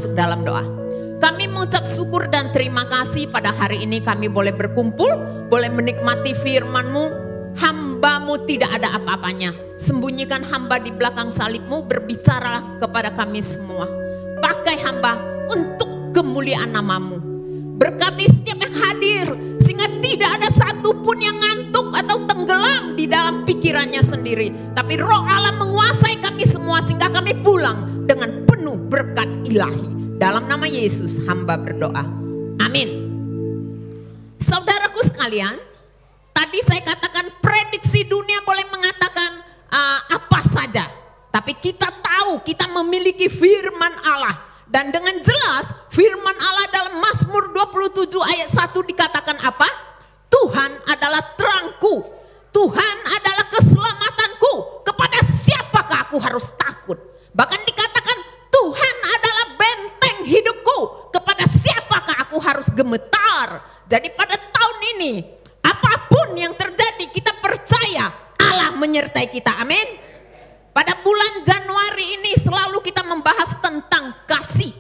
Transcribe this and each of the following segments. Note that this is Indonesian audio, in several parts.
masuk dalam doa. Kami mengucap syukur dan terima kasih pada hari ini kami boleh berkumpul, boleh menikmati firman-Mu. Hamba-Mu tidak ada apa-apanya. Sembunyikan hamba di belakang salib-Mu, berbicaralah kepada kami semua. Pakai hamba untuk kemuliaan nama-Mu. Berkati setiap yang hadir, sehingga tidak ada satupun yang ngantuk atau tenggelam di dalam pikirannya sendiri. Tapi Roh Allah menguasai kami semua sehingga kami pulang dengan penuh berkat ilahi. Dalam nama Yesus hamba berdoa. Amin. Saudaraku sekalian, tadi saya katakan prediksi dunia boleh mengatakan apa saja. Tapi kita tahu kita memiliki firman Allah. Dan dengan jelas firman Allah dalam Mazmur 27 ayat 1 dikatakan apa? Tuhan adalah terangku. Tuhan adalah keselamatanku. Kepada siapakah aku harus takut? Bahkan dikatakan Tuhan adalah benteng hidupku. Kepada siapakah aku harus gemetar? Jadi pada tahun ini apapun yang terjadi kita percaya Allah menyertai kita. Amin. Pada bulan Januari ini selalu kita membahas tentang kasih.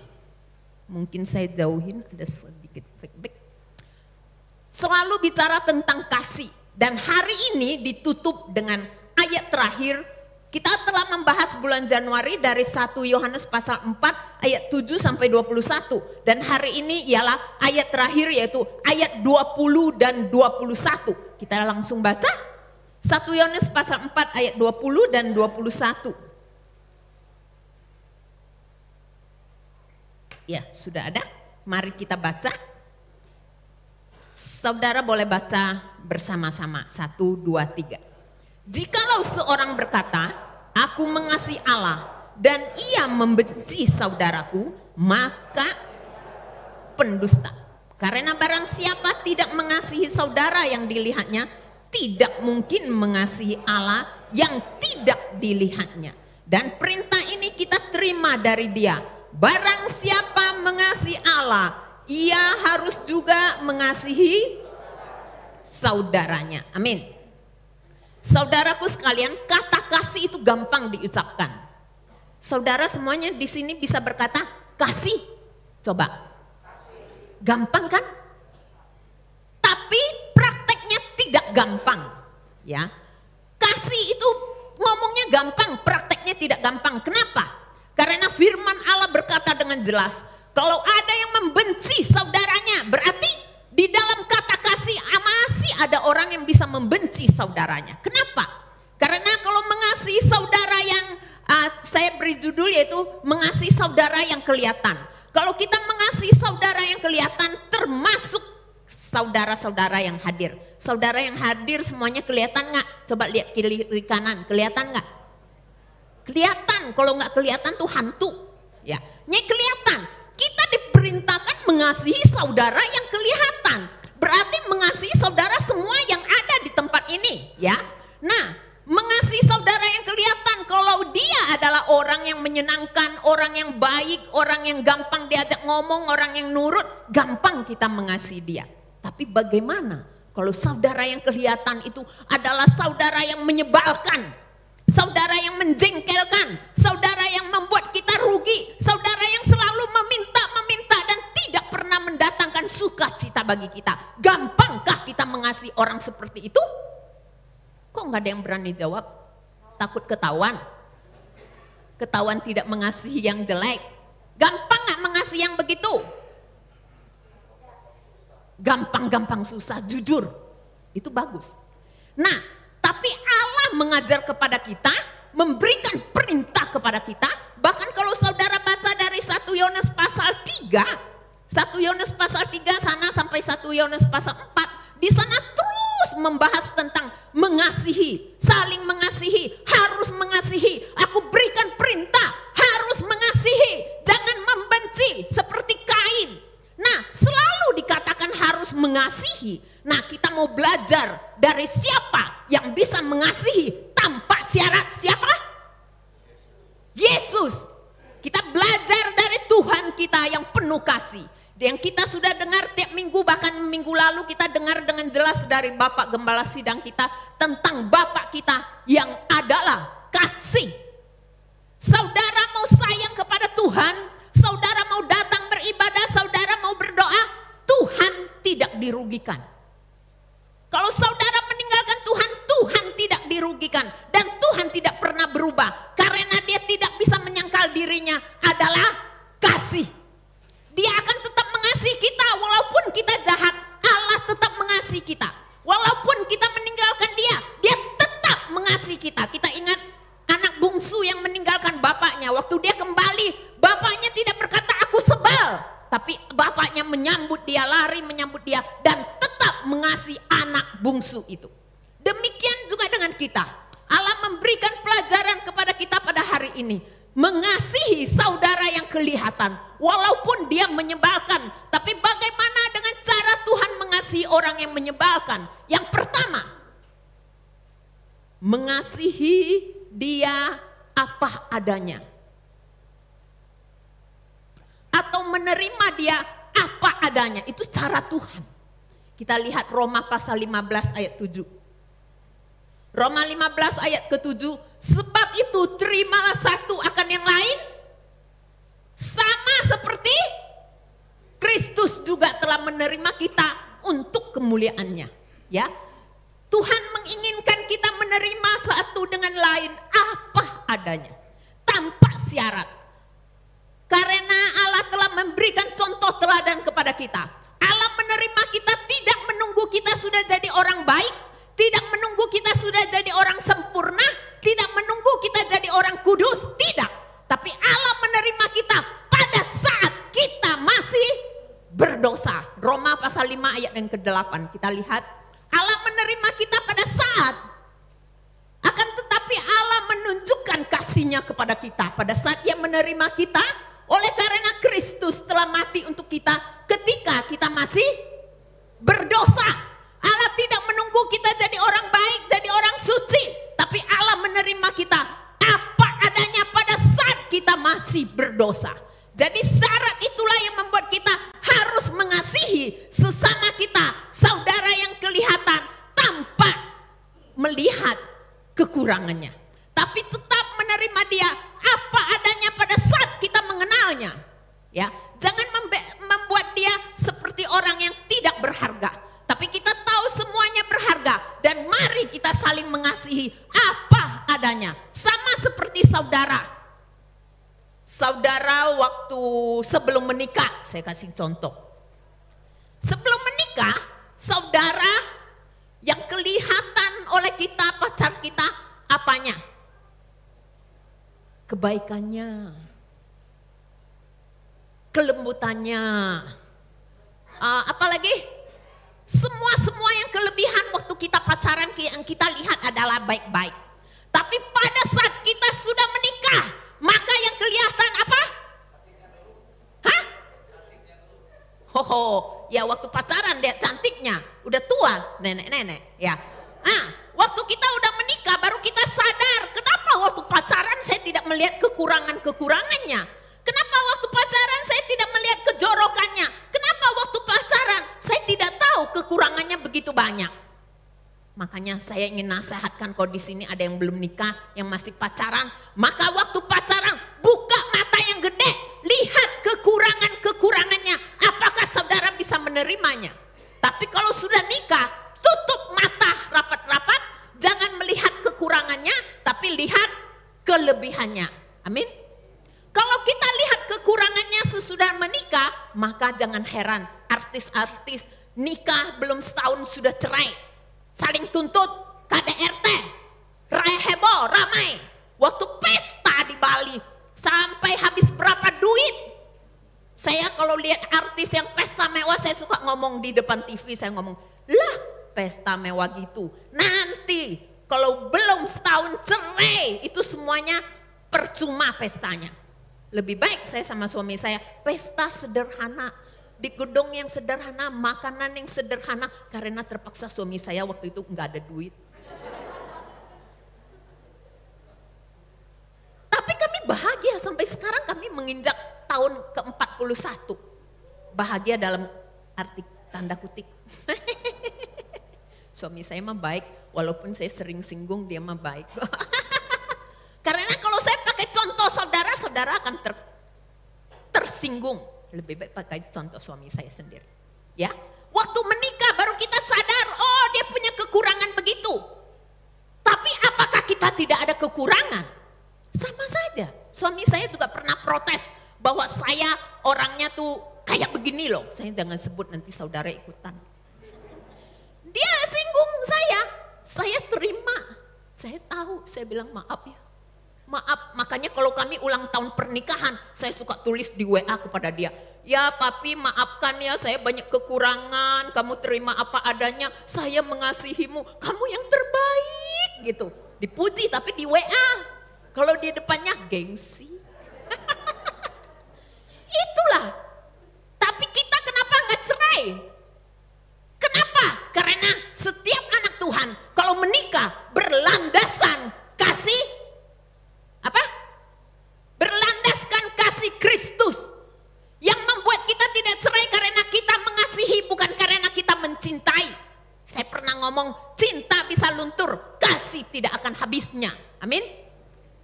Mungkin saya jauhin, ada sedikit feedback. Selalu bicara tentang kasih. Dan hari ini ditutup dengan ayat terakhir. Kita telah membahas bulan Januari dari 1 Yohanes pasal 4 ayat 7 sampai 21. Dan hari ini ialah ayat terakhir yaitu ayat 20 dan 21. Kita langsung baca. 1 Yohanes pasal 4 ayat 20 dan 21. Ya, sudah ada. Mari kita baca. Saudara boleh baca bersama-sama. 1, 2, 3. Jikalau seorang berkata, aku mengasihi Allah dan ia membenci saudaraku, maka pendusta. Karena barang siapa tidak mengasihi saudara yang dilihatnya, tidak mungkin mengasihi Allah yang tidak dilihatnya. Dan perintah ini kita terima dari Dia. Barang siapa mengasihi Allah, ia harus juga mengasihi saudaranya. Amin. Saudaraku sekalian, kata kasih itu gampang diucapkan. Saudara semuanya di sini bisa berkata kasih. Coba. Gampang kan? Tapi prakteknya tidak gampang, ya. Kasih itu ngomongnya gampang, prakteknya tidak gampang. Kenapa? Karena firman Allah berkata dengan jelas, kalau ada yang membenci saudaranya, berarti di dalam kata kasih masih ada orang yang bisa membenci saudaranya. Kenapa? Karena kalau mengasihi saudara yang saya beri judul yaitu mengasihi saudara yang kelihatan. Kalau kita mengasihi saudara yang kelihatan termasuk saudara-saudara yang hadir. Saudara yang hadir semuanya kelihatan nggak? Coba lihat kiri kanan, kelihatan nggak? Kelihatan, kalau nggak kelihatan tuh hantu. Ya, ini kelihatan. Kita diperintahkan mengasihi saudara yang kelihatan. Berarti mengasihi saudara semua yang ada di tempat ini. Ya, nah mengasihi saudara yang kelihatan kalau dia adalah orang yang menyenangkan, orang yang baik, orang yang gampang diajak ngomong, orang yang nurut, gampang kita mengasihi dia. Tapi bagaimana kalau saudara yang kelihatan itu adalah saudara yang menyebalkan, saudara yang menjengkelkan, saudara yang membuat kita rugi, saudara yang selalu meminta dan tidak pernah mendatangkan sukacita bagi kita. Gampangkah kita mengasihi orang seperti itu? Kok nggak ada yang berani jawab? Takut ketahuan? Ketahuan tidak mengasihi yang jelek. Gampang nggak mengasihi yang begitu? Gampang-gampang susah, jujur. Itu bagus. Nah, tapi Allah mengajar kepada kita, memberikan perintah kepada kita. Bahkan kalau saudara baca dari 1 Yohanes pasal 3, 1 Yohanes pasal 3 sana sampai 1 Yohanes pasal 4, di sana terus membahas tentang mengasihi, saling mengasihi, harus mengasihi. Aku berikan perintah, harus mengasihi, jangan membenci seperti Kain. Nah, selalu dikatakan harus mengasihi. Nah, kita mau belajar dari siapa yang bisa mengasihi tanpa syarat. Siapa? Yesus. Kita belajar dari Tuhan kita yang penuh kasih. Yang kita sudah dengar tiap minggu, bahkan minggu lalu kita dengar dengan jelas dari Bapak Gembala Sidang kita tentang Bapak kita yang adalah kasih. Saudara mau sayang kepada Tuhan, saudara mau datang dirugikan. Kalau saudara meninggalkan Tuhan, Tuhan tidak dirugikan. Dan Tuhan tidak pernah berubah. Karena dia tidak bisa menyangkal dirinya adalah kasih. Dia akan tetap mengasihi kita walaupun kita jahat. Allah tetap mengasihi kita. Walaupun kita meninggalkan dia, dia tetap mengasihi kita. Kita ingat anak bungsu yang meninggalkan bapaknya. Waktu dia kembali, bapaknya tidak berkata aku sebal. Tapi bapaknya menyambut dia, lari menyambut dia. Dan tetap mengasihi anak bungsu itu. Demikian juga dengan kita. Allah memberikan pelajaran kepada kita pada hari ini. Mengasihi saudara yang kelihatan. Walaupun dia menyebalkan. Tapi bagaimana dengan cara Tuhan mengasihi orang yang menyebalkan? Yang pertama, mengasihi dia apa adanya. Atau menerima dia apa adanya. Itu cara Tuhan. Kita lihat Roma pasal 15 ayat 7. Roma 15 ayat ke-7. Sebab itu terimalah satu akan yang lain. Sama seperti Kristus juga telah menerima kita untuk kemuliaannya. Ya, Tuhan menginginkan kita menerima satu dengan lain apa adanya. Tanpa syarat. Karena Allah telah memberikan contoh teladan kepada kita. Allah menerima kita tidak menunggu kita sudah jadi orang baik. Tidak menunggu kita sudah jadi orang sempurna. Tidak menunggu kita jadi orang kudus. Tidak. Tapi Allah menerima kita pada saat kita masih berdosa. Roma pasal 5 ayat yang ke-8. Kita lihat. Allah menerima kita pada saat. Akan tetapi Allah menunjukkan kasih-Nya kepada kita. Pada saat Dia menerima kita. Oleh karena Kristus telah mati untuk kita ketika kita masih berdosa. Allah tidak menunggu kita jadi orang baik, jadi orang suci. Tapi Allah menerima kita apa adanya pada saat kita masih berdosa. Jadi syarat itulah yang membuat kita harus mengasihi sesama kita, saudara yang kelihatan tanpa melihat kekurangannya. Tapi tetap menerima dia apa adanya pada saat kita mengenalnya. Ya, jangan membuat dia seperti orang yang tidak berharga. Tapi kita tahu semuanya berharga. Dan mari kita saling mengasihi apa adanya. Sama seperti saudara. Saudara waktu sebelum menikah. Saya kasih contoh. Sebelum menikah, saudara yang kelihatan oleh kita, pacar kita, apanya? Kebaikannya. Kelembutannya. Apalagi? Semua yang kelebihan waktu kita pacaran yang kita lihat adalah baik-baik. Tapi pada saat kita sudah menikah, maka yang kelihatan apa? Hah? Ya waktu pacaran dia cantiknya, udah tua, nenek-nenek, ya. Waktu kita udah menikah baru kita sadar, kenapa waktu pacaran saya tidak melihat kekurangan-kekurangannya? Kenapa waktu pacaran saya tidak melihat kejorokannya? Kenapa waktu pacaran saya tidak tahu kekurangannya begitu banyak? Makanya saya ingin nasihatkan kalau di sini ada yang belum nikah, yang masih pacaran, maka waktu pacaran buka mata yang gede, lihat kekurangan-kekurangannya, apakah saudara bisa menerimanya? Tapi kalau sudah nikah, tutup mata rapat-rapat, jangan melihat kekurangannya, tapi lihat kelebihannya. Amin. Kalau kita lihat kekurangannya sesudah menikah, maka jangan heran artis-artis nikah belum setahun sudah cerai. Saling tuntut, KDRT, heboh, ramai. Waktu pesta di Bali, sampai habis berapa duit. Saya kalau lihat artis yang pesta mewah, saya suka ngomong di depan TV, saya ngomong, lah pesta mewah gitu. Nanti kalau belum setahun cerai, itu semuanya percuma pestanya. Lebih baik saya sama suami saya pesta sederhana. Di gedung yang sederhana, makanan yang sederhana. Karena terpaksa suami saya waktu itu nggak ada duit. Tapi kami bahagia sampai sekarang kami menginjak tahun ke-41. Bahagia dalam arti tanda kutip. Suami saya mah baik, walaupun saya sering singgung dia mah baik. Karena kalau saya pakai contoh saudara akan tersinggung. Lebih baik pakai contoh suami saya sendiri. Ya, Waktu menikah baru kita sadar, oh dia punya kekurangan begitu. Tapi apakah kita tidak ada kekurangan? Sama saja. Suami saya juga pernah protes bahwa saya orangnya tuh kayak begini loh. Saya jangan sebut nanti saudara ikutan. Dia singgung saya terima. Saya tahu, saya bilang maaf ya. Maaf, makanya kalau kami ulang tahun pernikahan, saya suka tulis di WA kepada dia. Ya papi maafkan ya, saya banyak kekurangan, kamu terima apa adanya, saya mengasihimu, kamu yang terbaik gitu. Dipuji tapi di WA, kalau di depannya gengsi. Itulah, tapi kita kenapa nggak cerai? Kenapa? Karena setiap anak Tuhan kalau menikah berlandasan kasih apa? Berlandaskan kasih Kristus. Yang membuat kita tidak cerai karena kita mengasihi, bukan karena kita mencintai. Saya pernah ngomong, cinta bisa luntur, kasih tidak akan habisnya. Amin.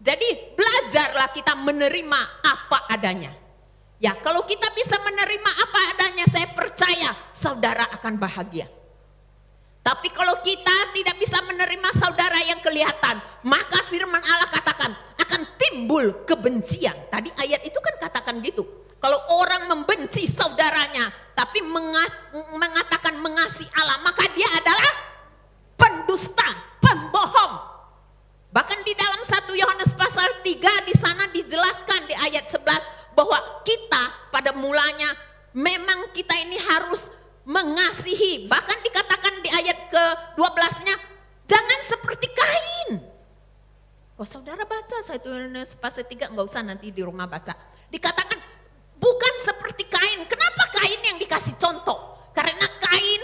Jadi belajarlah kita menerima apa adanya. Ya, kalau kita bisa menerima apa adanya, saya percaya saudara akan bahagia. Tapi kalau kita tidak bisa menerima saudara yang kelihatan, maka firman Allah katakan akan timbul kebencian. Tadi ayat itu kan katakan gitu. Kalau orang membenci saudaranya, tapi mengatakan mengasihi Allah, maka dia adalah pendusta, pembohong. Bahkan di dalam 1 Yohanes pasal 3 di sana dijelaskan di ayat 11 bahwa kita pada mulanya memang kita ini harus mengasihi. Bahkan dikatakan di ayat ke-12-nya, jangan seperti Kain. Kalau saudara baca 1 Yohanes pasal 3, enggak usah nanti di rumah baca. Dikatakan bukan seperti Kain. Kenapa Kain yang dikasih contoh? Karena Kain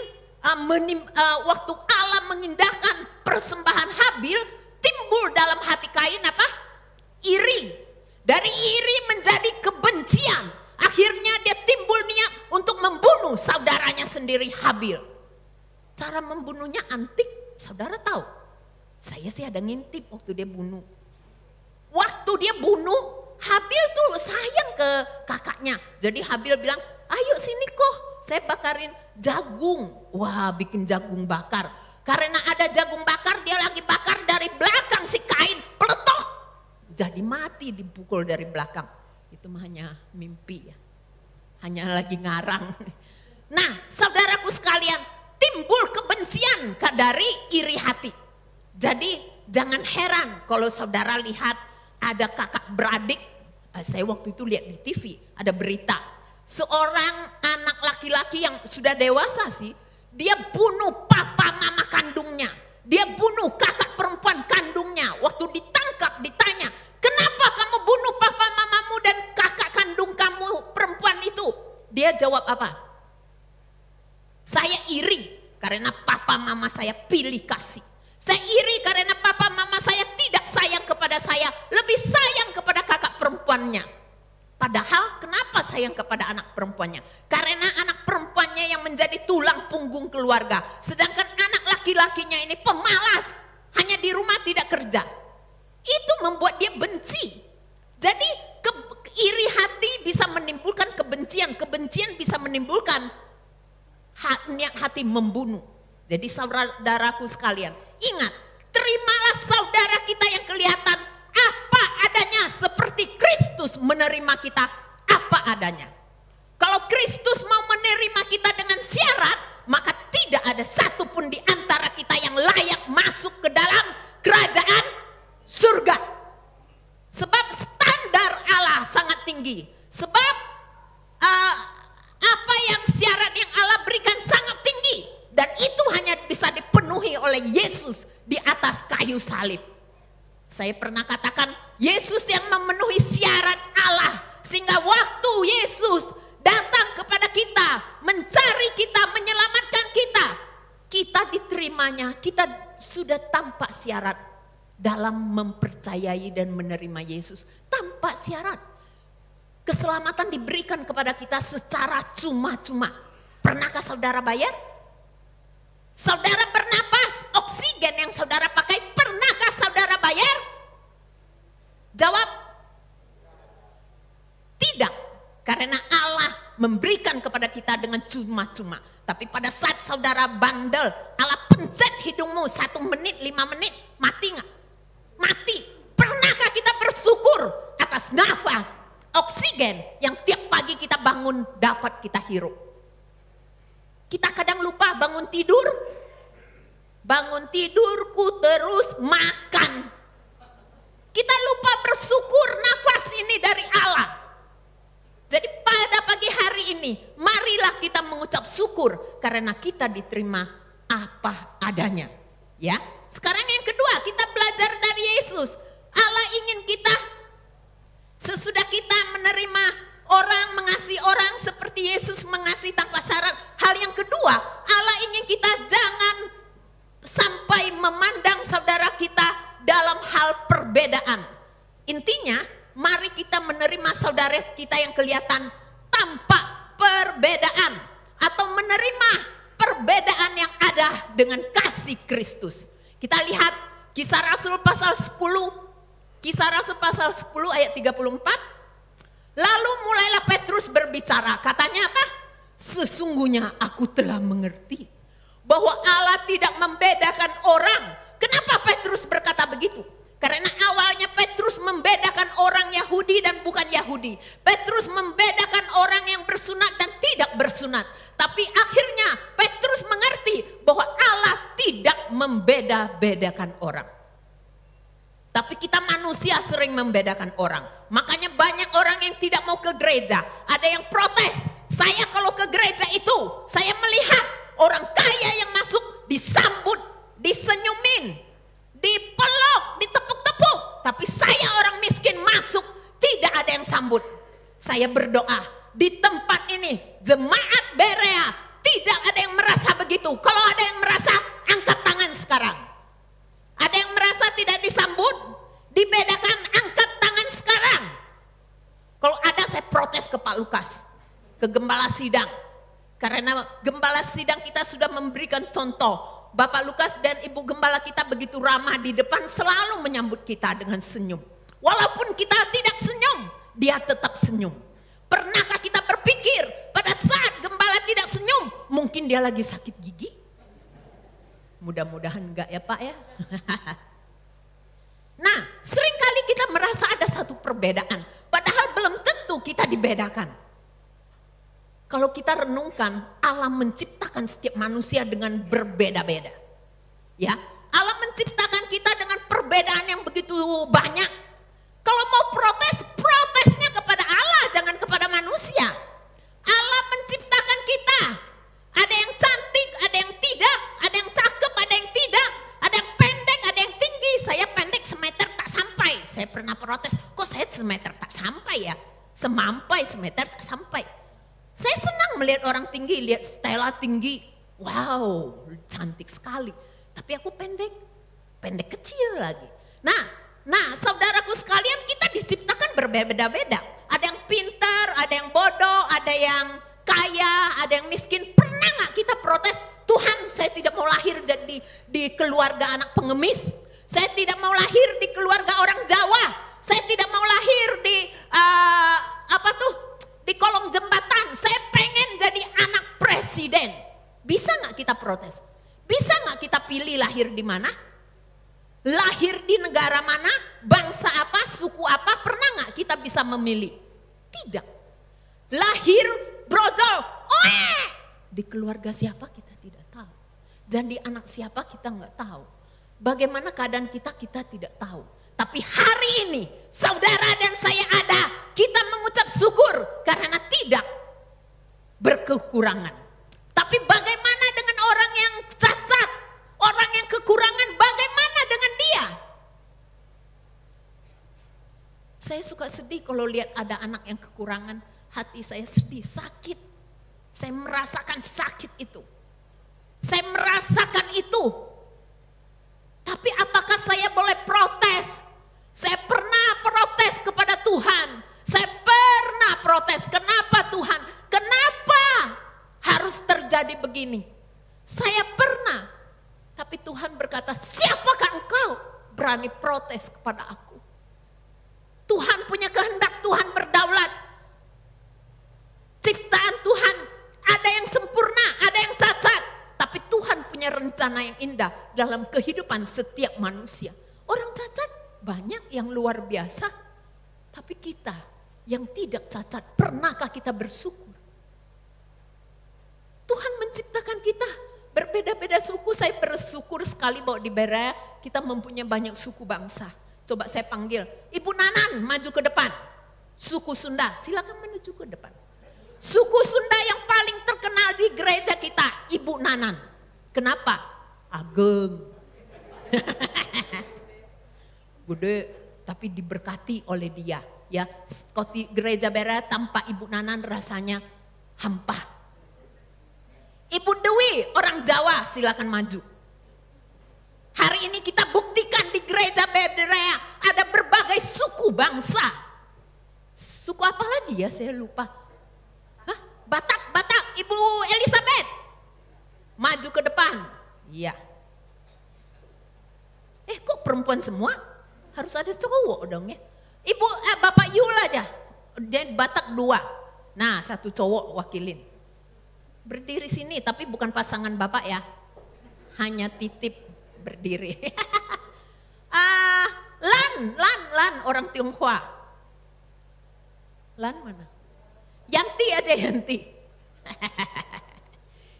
waktu Allah mengindahkan persembahan Habil, timbul dalam hati Kain apa? Iri. Dari iri menjadi kebencian. Akhirnya dia timbul niat untuk membunuh saudaranya sendiri Habil. Cara membunuhnya antik, saudara tahu. Saya sih ada ngintip waktu dia bunuh. Waktu dia bunuh, Habil tuh sayang ke kakaknya. Jadi Habil bilang, ayo sini kok saya bakarin jagung. Wah, bikin jagung bakar. Karena ada jagung bakar, dia lagi bakar dari belakang si Kain, peletok. Jadi mati dipukul dari belakang. Itu mah hanya mimpi ya. Hanya lagi ngarang. Nah, saudaraku sekalian, timbul kebencian dari iri hati. Jadi jangan heran kalau saudara lihat ada kakak beradik. Saya waktu itu lihat di TV, ada berita. Seorang anak laki-laki yang sudah dewasa sih, dia bunuh papa mama kandungnya. Dia bunuh kakak perempuan kandungnya. Waktu ditangkap ditanya, kenapa kamu bunuh papa mamamu dan kakak kandung kamu perempuan itu? Dia jawab apa? Saya iri karena papa mama saya pilih kasih. Saya iri karena papa mama saya tidak sayang kepada saya, lebih sayang kepada kakak perempuannya. Padahal kenapa sayang kepada anak perempuannya? Karena anak perempuannya yang menjadi tulang punggung keluarga. Sedangkan anak laki-lakinya ini pemalas, hanya di rumah tidak kerja. Itu membuat dia benci. Jadi iri hati bisa menimbulkan kebencian. Kebencian bisa menimbulkan niat hati membunuh. Jadi saudaraku sekalian, ingat, terimalah saudara kita yang kelihatan apa adanya seperti Kristus menerima kita apa adanya. Kalau Kristus mau menerima kita dengan syarat, maka tidak ada satupun di antara kita yang layak masuk ke dalam kerajaan surga. Sebab standar Allah sangat tinggi. Sebab apa yang syarat yang Allah berikan sangat tinggi. Dan itu hanya bisa dipenuhi oleh Yesus di atas kayu salib. Saya pernah katakan, Yesus yang memenuhi syarat Allah. Sehingga waktu Yesus datang kepada kita, mencari kita, menyelamatkan kita, kita diterimanya, kita sudah tanpa syarat dalam mempercayai dan menerima Yesus. Tanpa syarat. Keselamatan diberikan kepada kita secara cuma-cuma. Pernahkah saudara bayar? Saudara bernapas, oksigen yang saudara pakai, pernahkah saudara bayar? Jawab, tidak. Karena Allah memberikan kepada kita dengan cuma-cuma. Tapi pada saat saudara bandel, Allah pencet hidungmu 1 menit, 5 menit, mati nggak? Mati. Pernahkah kita bersyukur atas nafas, oksigen yang tiap pagi kita bangun dapat kita hirup? Kita kadang lupa bangun tidur. Bangun tidurku terus makan. Kita lupa bersyukur nafas ini dari Allah. Jadi pada pagi hari ini, marilah kita mengucap syukur karena kita diterima apa adanya. Ya, sekarang yang kedua, kita belajar dari Yesus. Allah ingin kita, sesudah kita menerima orang, mengasihi orang seperti Yesus mengasihi tanpa syarat. Hal yang kedua, Allah ingin kita jangan sampai memandang saudara kita dalam hal perbedaan. Intinya, mari kita menerima saudara kita yang kelihatan tanpa perbedaan. Atau menerima perbedaan yang ada dengan kasih Kristus. Kita lihat Kisah Rasul pasal 10. Kisah Rasul pasal 10 ayat 34. Lalu mulailah Petrus berbicara. Katanya apa? Sesungguhnya aku telah mengerti bahwa Allah tidak membedakan orang. Kenapa Petrus berkata begitu? Karena awalnya Petrus membedakan orang Yahudi dan bukan Yahudi. Petrus membedakan orang yang bersunat dan tidak bersunat. Tapi akhirnya Petrus mengerti bahwa Allah tidak membeda-bedakan orang. Tapi kita manusia sering membedakan orang. Makanya banyak orang yang tidak mau ke gereja. Ada yang protes. Saya kalau ke gereja itu, saya melihat orang kaya yang masuk disambut, disenyumin, dipeluk, ditepuk-tepuk. Tapi saya orang miskin masuk, tidak ada yang sambut. Saya berdoa, di tempat ini, jemaat Berea, tidak ada yang merasa begitu. Kalau ada yang merasa, angkat tangan sekarang. Ada yang merasa tidak disambut, dibedakan, angkat tangan sekarang. Kalau ada, saya protes ke Pak Lukas, ke Gembala Sidang. Karena Gembala Sidang kita sudah memberikan contoh. Bapak Lukas dan Ibu Gembala kita begitu ramah di depan, selalu menyambut kita dengan senyum. Walaupun kita tidak senyum, dia tetap senyum. Pernahkah kita berpikir pada saat Gembala tidak senyum, mungkin dia lagi sakit gigi? Mudah-mudahan enggak ya Pak ya. Nah, seringkali kita merasa ada satu perbedaan, padahal belum tentu kita dibedakan. Kalau kita renungkan, Allah menciptakan setiap manusia dengan berbeda-beda. Ya, Allah menciptakan kita dengan perbedaan yang begitu banyak. Kalau mau protes, protesnya kepada Allah, jangan kepada manusia. Allah menciptakan kita. Ada yang cantik, ada yang tidak, ada yang cakep, ada yang tidak, ada yang pendek, ada yang tinggi. Saya pendek semeter tak sampai. Saya pernah protes, kok saya semeter tak sampai ya? Semampai semeter tak sampai. Saya senang melihat orang tinggi, lihat Stella tinggi. Wow, cantik sekali. Tapi aku pendek, pendek kecil lagi. Nah, saudaraku sekalian, kita diciptakan berbeda-beda. Ada yang pintar, ada yang bodoh, ada yang kaya, ada yang miskin. Pernah nggak kita protes? Tuhan, saya tidak mau lahir jadi di keluarga anak pengemis. Saya tidak mau lahir di keluarga orang Jawa. Saya tidak mau lahir di di kolong jembatan. Saya pengen jadi anak presiden. Bisa nggak kita protes? Bisa nggak kita pilih lahir di mana? Lahir di negara mana? Bangsa apa? Suku apa? Pernah nggak kita bisa memilih? Tidak. Lahir brojol. Di keluarga siapa kita tidak tahu. Jadi anak siapa kita nggak tahu. Bagaimana keadaan kita tidak tahu. Tapi hari ini saudara dan saya ada, kita mengucap syukur karena tidak berkekurangan. Tapi bagaimana dengan orang yang cacat, orang yang kekurangan, bagaimana dengan dia? Saya suka sedih kalau lihat ada anak yang kekurangan, hati saya sedih, sakit. Saya merasakan sakit itu. Saya merasakan itu. Tapi apakah saya boleh protes? Saya pernah protes kepada Tuhan. Saya pernah protes, kenapa Tuhan? Kenapa harus terjadi begini? Saya pernah. Tapi Tuhan berkata, siapakah engkau berani protes kepada aku? Tuhan punya kehendak, Tuhan berdaulat. Ciptaan laksana yang indah dalam kehidupan setiap manusia. Orang cacat banyak yang luar biasa, tapi kita yang tidak cacat, pernahkah kita bersyukur? Tuhan menciptakan kita berbeda-beda suku. Saya bersyukur sekali bahwa di Berea kita mempunyai banyak suku bangsa. Coba saya panggil, Ibu Nanan maju ke depan. Suku Sunda, silakan menuju ke depan. Suku Sunda yang paling terkenal di gereja kita, Ibu Nanan. Kenapa? Ageng. Gede, tapi diberkati oleh dia. Ya, kalau di gereja Berea tanpa Ibu Nanan rasanya hampa. Ibu Dewi, orang Jawa, silakan maju. Hari ini kita buktikan di gereja Berea ada berbagai suku bangsa. Suku apa lagi ya, saya lupa. Hah? Batak, Ibu Elizabeth. Maju ke depan. Iya. Kok perempuan semua? Harus ada cowok dong ya. Bapak Yul aja. Dia Batak 2. Nah, 1 cowok wakilin. Berdiri sini, tapi bukan pasangan Bapak ya. Hanya titip berdiri. Lan orang Tionghoa. Lan mana? Yanti aja Yanti.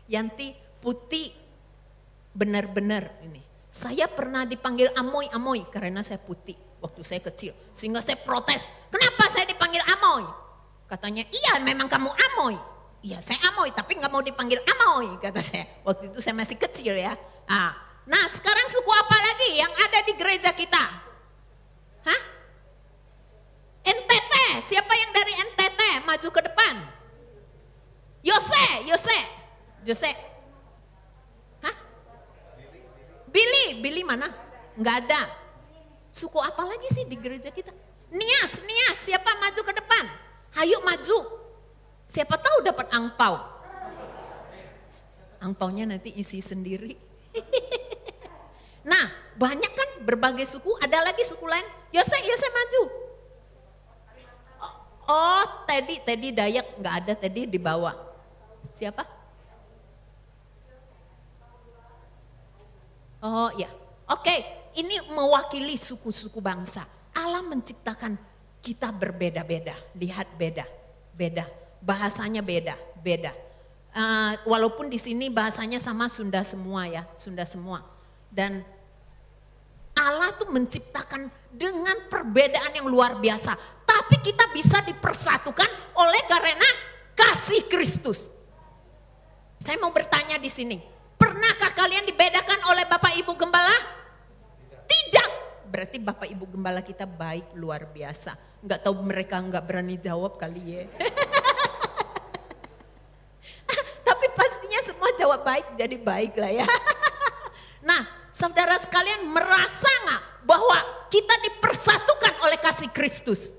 Yanti putih benar-benar ini. Saya pernah dipanggil Amoy karena saya putih waktu saya kecil. Sehingga saya protes, kenapa saya dipanggil Amoy? Katanya, iya memang kamu Amoy. Iya saya Amoy tapi gak mau dipanggil Amoy kata saya. Waktu itu saya masih kecil ya. Nah sekarang suku apa lagi yang ada di gereja kita? Hah? NTT, siapa yang dari NTT maju ke depan? Yose. Hah? Billy mana? Nggak ada. Suku apa lagi sih di gereja kita? Nias, siapa maju ke depan? Hayu maju. Siapa tahu dapat angpau. Angpaunya nanti isi sendiri. Nah, banyak kan berbagai suku, ada lagi suku lain. Yose maju. Oh, Teddy Dayak nggak ada, Teddy di bawah. Siapa? Oh ya, oke. Ini mewakili suku-suku bangsa. Allah menciptakan kita berbeda-beda. Lihat beda. Bahasanya beda. Walaupun di sini bahasanya sama Sunda semua ya, Sunda semua. Dan Allah tuh menciptakan dengan perbedaan yang luar biasa. Tapi kita bisa dipersatukan oleh karena kasih Kristus. Saya mau bertanya di sini, pernahkah kalian dibedakan oleh Bapak Ibu Gembala? Tidak. Berarti Bapak Ibu Gembala kita baik luar biasa. Enggak tahu mereka enggak berani jawab kali ya. Tapi pastinya semua jawab baik, jadi baik lah ya. Nah, saudara sekalian merasa nggak bahwa kita dipersatukan oleh kasih Kristus?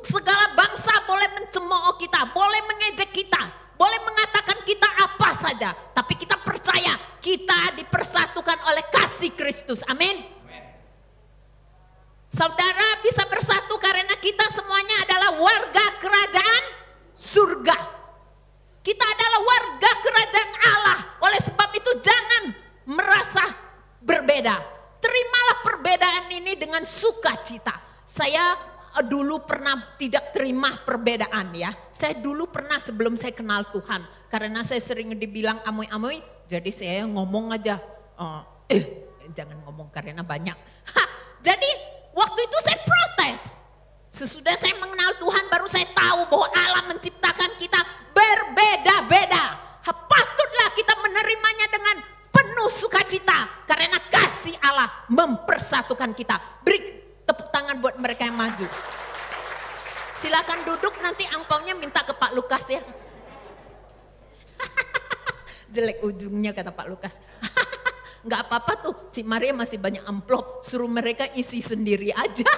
Segala bangsa boleh mencemooh kita, boleh mengejek kita, boleh mengatakan kita apa saja. Tapi kita percaya kita dipersatukan oleh kasih Kristus. Amin. Saudara bisa bersatu karena kita semuanya adalah warga kerajaan surga. Kita adalah warga kerajaan Allah. Oleh sebab itu jangan merasa berbeda. Terimalah perbedaan ini dengan sukacita. Saya dulu pernah tidak terima perbedaan ya. Saya dulu pernah sebelum saya kenal Tuhan. Karena saya sering dibilang amoy-amoy. Jadi saya ngomong aja. Jangan ngomong karena banyak. Jadi waktu itu saya protes. Sesudah saya mengenal Tuhan baru saya tahu bahwa Allah menciptakan kita berbeda-beda. Patutlah kita menerimanya dengan penuh sukacita. Karena kasih Allah mempersatukan kita. Beri tepuk tangan buat mereka yang maju. Silakan duduk, nanti angpaunya minta ke Pak Lukas ya. Jelek ujungnya kata Pak Lukas. Nggak apa-apa tuh, Cik Maria masih banyak amplop. Suruh mereka isi sendiri aja.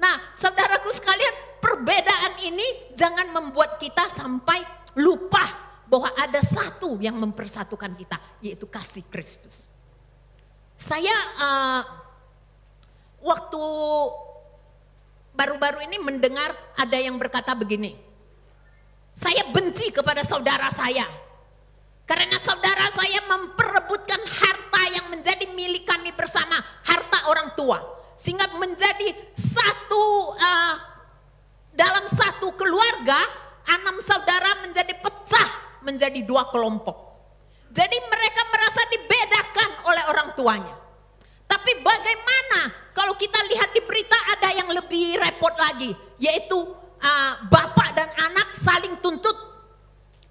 Nah, saudaraku sekalian, perbedaan ini jangan membuat kita sampai lupa bahwa ada satu yang mempersatukan kita, yaitu kasih Kristus. Saya waktu baru-baru ini mendengar ada yang berkata begini, saya benci kepada saudara saya Karena saudara saya memperebutkan harta yang menjadi milik kami bersama, harta orang tua. Sehingga menjadi dalam satu keluarga, 6 saudara menjadi pecah menjadi 2 kelompok. Jadi mereka merasa dibedakan oleh orang tuanya. Tapi bagaimana kalau kita lihat di berita ada yang lebih repot lagi, yaitu bapak dan anak saling tuntut.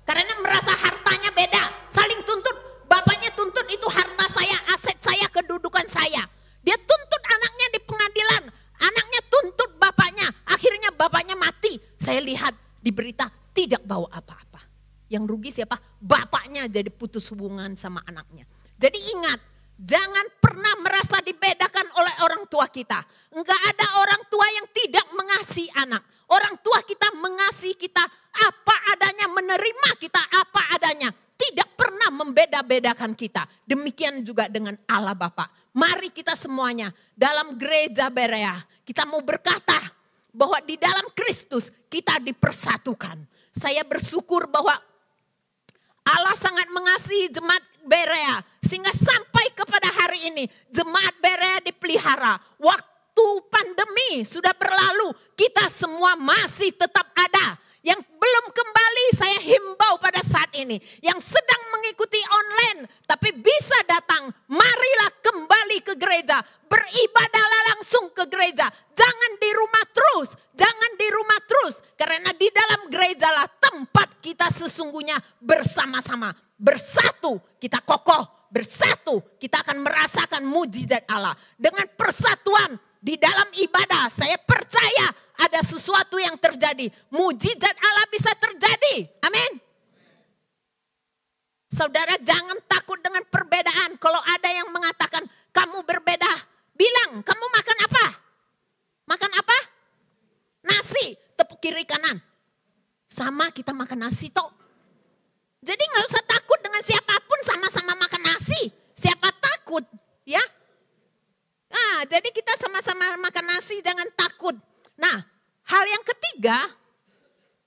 Karena merasa hartanya beda, saling tuntut. Bapaknya tuntut itu harta saya, aset saya, kedudukan saya. Dia tuntut anaknya di pengadilan, anaknya tuntut bapaknya, akhirnya bapaknya mati. Saya lihat di berita tidak bawa apa-apa. Yang rugi siapa? Bapaknya jadi putus hubungan sama anaknya. Jadi ingat, jangan pernah merasa dibedakan oleh orang tua kita. Enggak ada orang tua yang tidak mengasihi anak. Orang tua kita mengasihi kita apa adanya, menerima kita apa adanya. Tidak pernah membeda-bedakan kita. Demikian juga dengan Allah Bapa. Mari kita semuanya dalam gereja Berea, kita mau berkata bahwa di dalam Kristus kita dipersatukan. Saya bersyukur bahwa Allah sangat mengasihi jemaat Berea. Sehingga sampai kepada hari ini jemaat Berea dipelihara. Waktu pandemi sudah berlalu, kita semua masih tetap ada. Yang belum kembali saya himbau pada saat ini. Yang sedang mengikuti online tapi bisa datang, marilah kembali ke gereja. Beribadahlah langsung ke gereja. Jangan di rumah terus, jangan di rumah terus. Karena di dalam gerejalah tempat kita sesungguhnya bersama-sama. Bersatu kita kokoh, bersatu kita akan merasakan mujizat Allah. Dengan persatuan di dalam ibadah, saya percaya ada sesuatu yang terjadi. Mujizat Allah bisa terjadi. Amin. Saudara, jangan takut dengan perbedaan. Kalau ada yang mengatakan kamu berbeda, bilang kamu makan apa? Makan apa? Nasi, tepuk kiri kanan. Sama kita makan nasi toh. Jadi gak usah takut dengan siapapun, sama-sama makan nasi. Siapa takut? Ya. Nah, jadi kita sama-sama makan nasi, jangan takut. Nah, hal yang ketiga,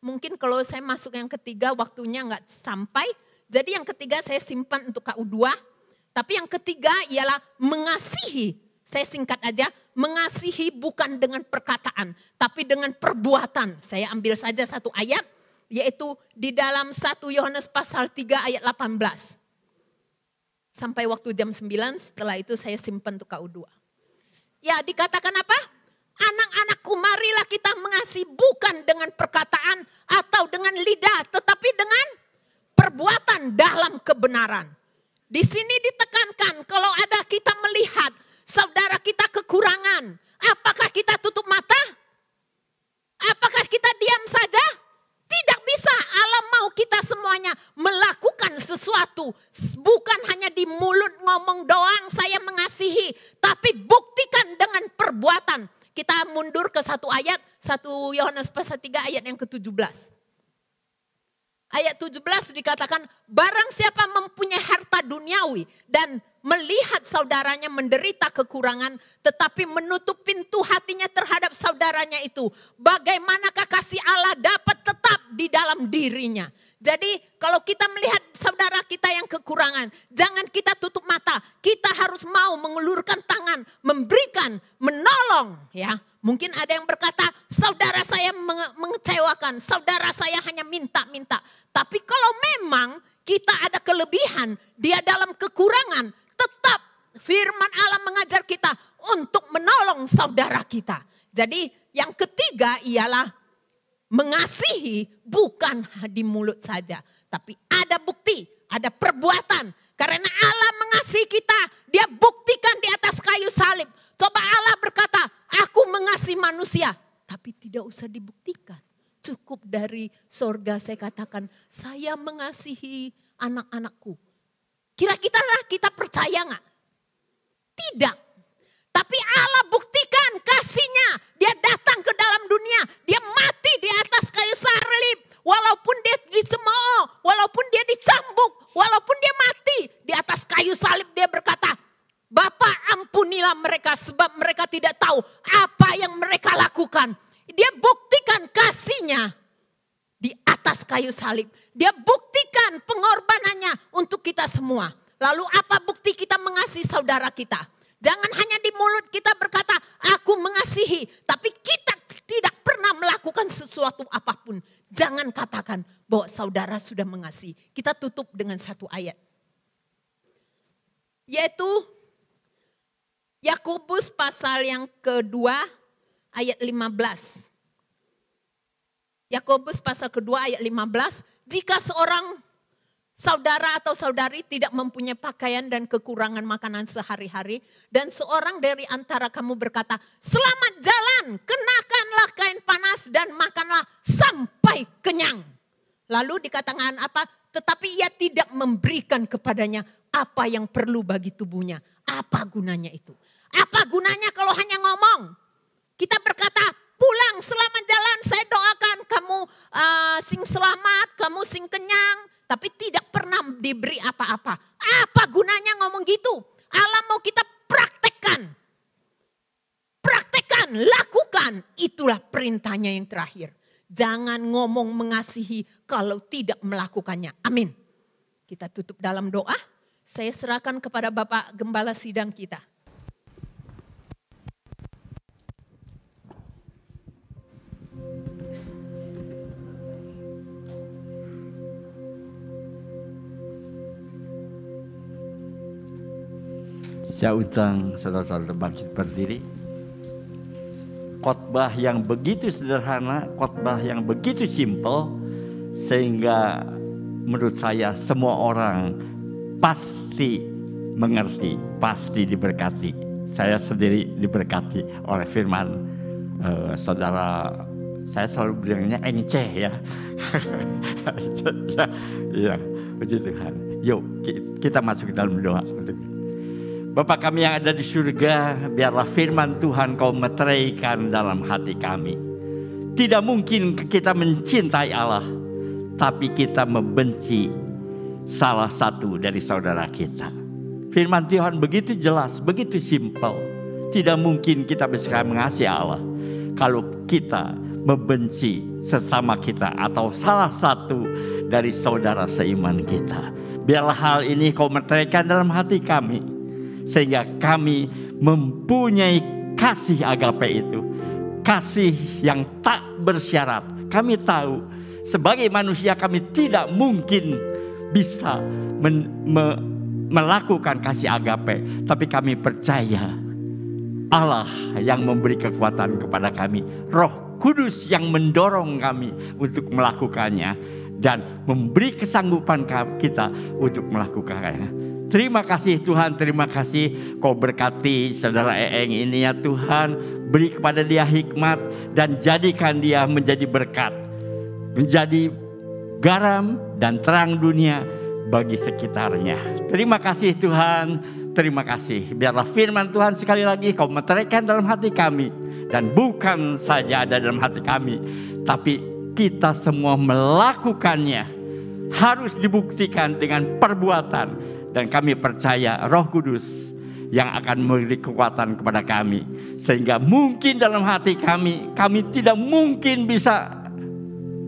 mungkin kalau saya masuk yang ketiga waktunya gak sampai. Jadi yang ketiga saya simpan untuk KU2. Tapi yang ketiga ialah mengasihi. Saya singkat aja, mengasihi bukan dengan perkataan, tapi dengan perbuatan. Saya ambil saja satu ayat. Yaitu di dalam 1 Yohanes pasal 3 ayat 18. Sampai waktu jam 9, setelah itu saya simpan untuk KU2. Ya, dikatakan apa? Anak-anakku, marilah kita mengasihi bukan dengan perkataan atau dengan lidah, tetapi dengan perbuatan dalam kebenaran. Di sini ditekankan kalau ada kita melihat saudara kita kekurangan, apakah kita tutup mata? Apakah kita diam saja? Tidak bisa. Allah mau kita semuanya melakukan sesuatu. Bukan hanya di mulut ngomong doang saya mengasihi. Tapi buktikan dengan perbuatan. Kita mundur ke satu ayat. 1 Yohanes pasal 3 ayat yang ke-17. Ayat 17 dikatakan, barang siapa mempunyai harta duniawi dan melihat saudaranya menderita kekurangan, tetapi menutup pintu hatinya terhadap saudaranya itu, bagaimanakah kasih Allah dapat tetap di dalam dirinya? Jadi kalau kita melihat saudara kita yang kekurangan, jangan kita tutup mata. Kita harus mau mengulurkan tangan, memberikan, menolong. Ya, mungkin ada yang berkata, saudara saya mengecewakan, saudara saya hanya minta-minta. Tapi kalau memang kita ada kelebihan, dia dalam kekurangan, tetap firman Allah mengajar kita untuk menolong saudara kita. Jadi yang ketiga ialah mengasihi bukan di mulut saja, tapi ada bukti, ada perbuatan. Karena Allah mengasihi kita, dia buktikan di atas kayu salib. Coba Allah berkata, aku mengasihi manusia, tapi tidak usah dibuktikan. Cukup dari sorga saya katakan, saya mengasihi anak-anakku. Kira-kira kita percaya gak? Tidak. Tapi Allah buktikan kasihnya. Dia datang ke dalam dunia. Dia mati di atas kayu salib. Walaupun dia dicemooh, walaupun dia dicambuk, walaupun dia mati. Di atas kayu salib dia berkata, Bapa ampunilah mereka sebab mereka tidak tahu apa yang mereka lakukan. Dia buktikan kasihnya di atas kayu salib. Dia buktikan pengorbanannya untuk kita semua. Lalu apa bukti kita mengasihi saudara kita? Jangan hanya di mulut kita berkata, aku mengasihi. Tapi kita tidak pernah melakukan sesuatu apapun. Jangan katakan bahwa saudara sudah mengasihi. Kita tutup dengan satu ayat. Yaitu Yakobus pasal yang kedua ayat 15. Yakobus pasal kedua ayat 15. Jika seorang saudara atau saudari tidak mempunyai pakaian dan kekurangan makanan sehari-hari. Dan seorang dari antara kamu berkata, selamat jalan, kenakanlah kain panas dan makanlah sampai kenyang. Lalu dikatakan apa? Tetapi ia tidak memberikan kepadanya apa yang perlu bagi tubuhnya. Apa gunanya itu? Apa gunanya kalau hanya ngomong? Kita berkata, pulang selamat jalan, saya doakan kamu sing selamat, kamu sing kenyang. Tapi tidak pernah diberi apa-apa. Apa gunanya ngomong gitu? Allah mau kita praktekkan. Praktekkan, lakukan. Itulah perintahnya yang terakhir. Jangan ngomong mengasihi kalau tidak melakukannya. Amin. Kita tutup dalam doa. Saya serahkan kepada Bapak Gembala Sidang kita. Saya undang saudara-saudara bangkit berdiri. Khotbah yang begitu sederhana, khotbah yang begitu simpel, sehingga menurut saya semua orang pasti mengerti, pasti diberkati. Saya sendiri diberkati oleh firman saudara. Saya selalu bilangnya enceh ya. Ya, puji Tuhan. Yuk kita masuk ke dalam doa. Bapa kami yang ada di surga, biarlah firman Tuhan kau meteraikan dalam hati kami. Tidak mungkin kita mencintai Allah, tapi kita membenci salah satu dari saudara kita. Firman Tuhan begitu jelas, begitu simpel. Tidak mungkin kita bisa mengasihi Allah kalau kita membenci sesama kita atau salah satu dari saudara seiman kita. Biarlah hal ini kau meteraikan dalam hati kami, sehingga kami mempunyai kasih agape itu. Kasih yang tak bersyarat. Kami tahu sebagai manusia kami tidak mungkin bisa melakukan kasih agape. Tapi kami percaya Allah yang memberi kekuatan kepada kami. Roh Kudus yang mendorong kami untuk melakukannya. Dan memberi kesanggupan kita untuk melakukannya. Terima kasih Tuhan, terima kasih kau berkati saudara Eeng ini ya Tuhan. Beri kepada dia hikmat dan jadikan dia menjadi berkat. Menjadi garam dan terang dunia bagi sekitarnya. Terima kasih Tuhan, terima kasih. Biarlah firman Tuhan sekali lagi kau meteraikan dalam hati kami. Dan bukan saja ada dalam hati kami, tapi kita semua melakukannya. Harus dibuktikan dengan perbuatan. Dan kami percaya Roh Kudus yang akan memberi kekuatan kepada kami. Sehingga mungkin dalam hati kami tidak mungkin bisa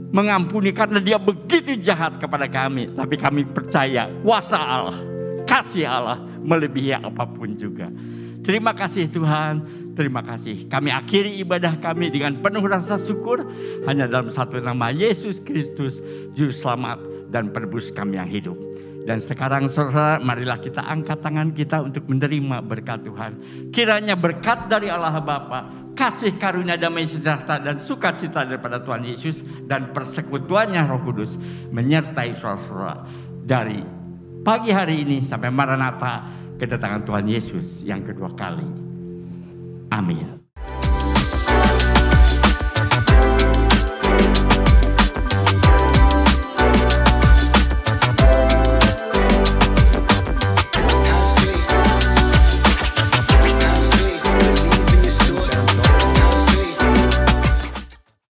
mengampuni karena dia begitu jahat kepada kami. Tapi kami percaya kuasa Allah, kasih Allah melebihi apapun juga. Terima kasih Tuhan, terima kasih. Kami akhiri ibadah kami dengan penuh rasa syukur. Hanya dalam satu nama Yesus Kristus, Juru Selamat dan Penebus kami yang hidup. Dan sekarang saudara, marilah kita angkat tangan kita untuk menerima berkat Tuhan. Kiranya berkat dari Allah Bapa, kasih karunia damai sejahtera dan sukacita daripada Tuhan Yesus dan persekutuannya Roh Kudus menyertai saudara dari pagi hari ini sampai Maranatha kedatangan Tuhan Yesus yang kedua kali. Amin.